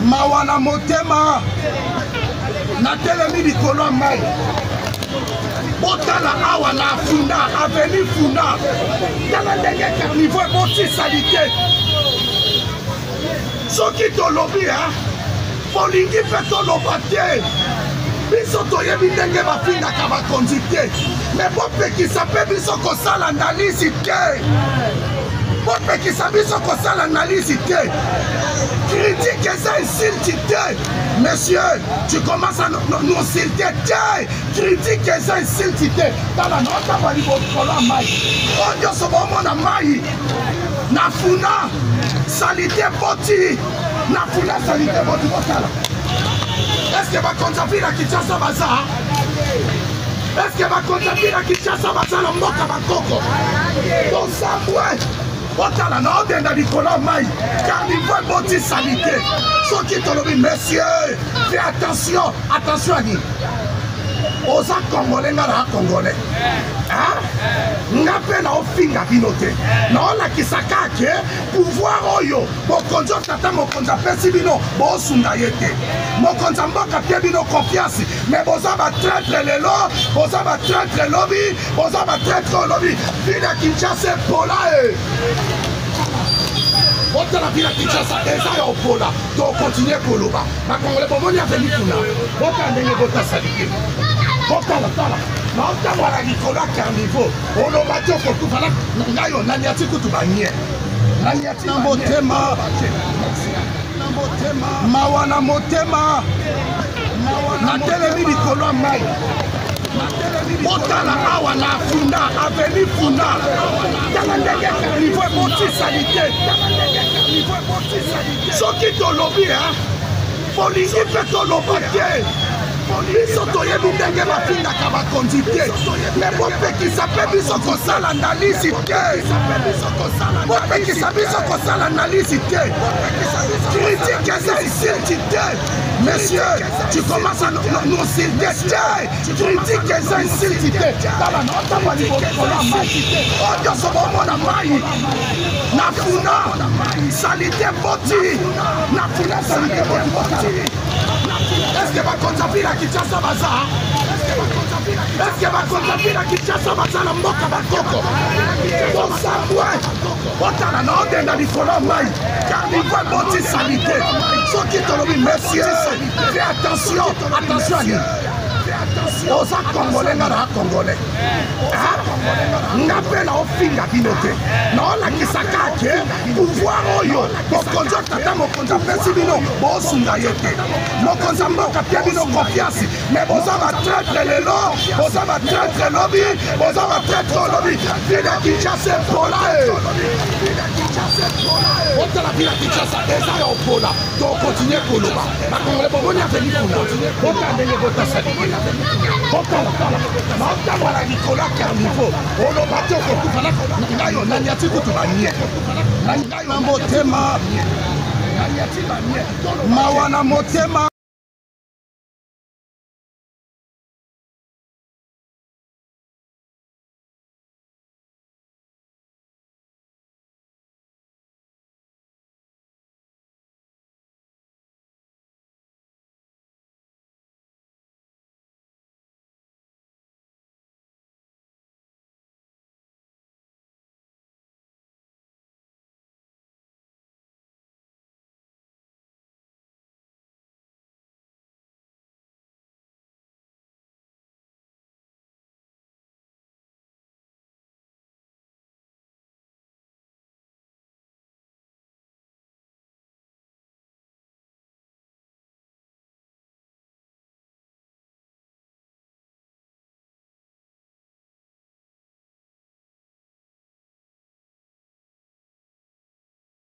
Mawana motema na telemi likolo mai botala awa na funda aveni funda tala ndenge carnivore botisali te soki tolobi bolingi mpe toloba te biso toyebi ndenge bafingaka bakonzi te me bopekisa mpe biso kosala analyse te bopekisa biso kosala analyse te critique eza insulté. Monsieur, tu commences à nous insulter. Critique eza insulté. Tala nota bali bokola mai. Odio sobomo na mai. Na funa salite boti. Na funa salite boti botala. Est-ce que va konzapira Kinshasa baza? Est-ce que va konzapira Kinshasa baza na mboka bakoko? Bosambwe. Otala na odenda likolo mai carnivore boti salite soki tolobi monsieur fais attention à ni oza congolais nga na congolais nga mpe na ofinga bino te naolakisaka ke pouvoir oyo mokonzi otata mokonzi apesi bino boosunda ye te mokonzi mboka pie bino confiance me boza batraître lelo boza batraître lobi boza batraître olobi ville ya Kinshasa epola Botala vila Kinshasa eza ya opola to continue koloba bakongole bomoni aveni kuna botala ndenge botasalike botala tala na otango ala likolo ya carnivore oloba te okokufa ngayo nani ati kutu banie nani ati na motema mawana motema na telemi likolo ya mai botala awa na funda aveni funda tala ndenge carnivore botisali te soki tolobi bolingi mpe toloba te biso toyebi ndenge bafingaka bakonzi te me bopekisa mpe biso kosala analyse te bopekisa biso kosala analyse te critique eza insulté te monsieur tu commences à nous insulter te critique eza insulté te tala notamba likolo ya mai odio sobomona mai na funa salite boti na funa salite boti est-ce que bakonzapila Kinshasa baza? Est-ce que bakonzapila Kinshasa baza na mboka bakoko? Bosambwe botala na odenda likolo mai carnivore boti salite soki tolobi monsieur fais attention à ni oza congolais nga na congolais nga mpe na ofinga bino te naolakisaka ke pouvoir oyo mokonzi otata mokonzi apesi bino boosunda ye te mokonzi mboka pie bino confiance me boza batraître lelo boza batraître lobi boza batraître olobi ville ya Kinshasa epola otala ville ya Kinshasa eza ya opola to continue koloba bakongole bomoni aveni kuna botala ndenge botasalike botala na otango ala likolo ya carnivore oloba te okokufa ngayo nani ati kutu banie na motema mawana motema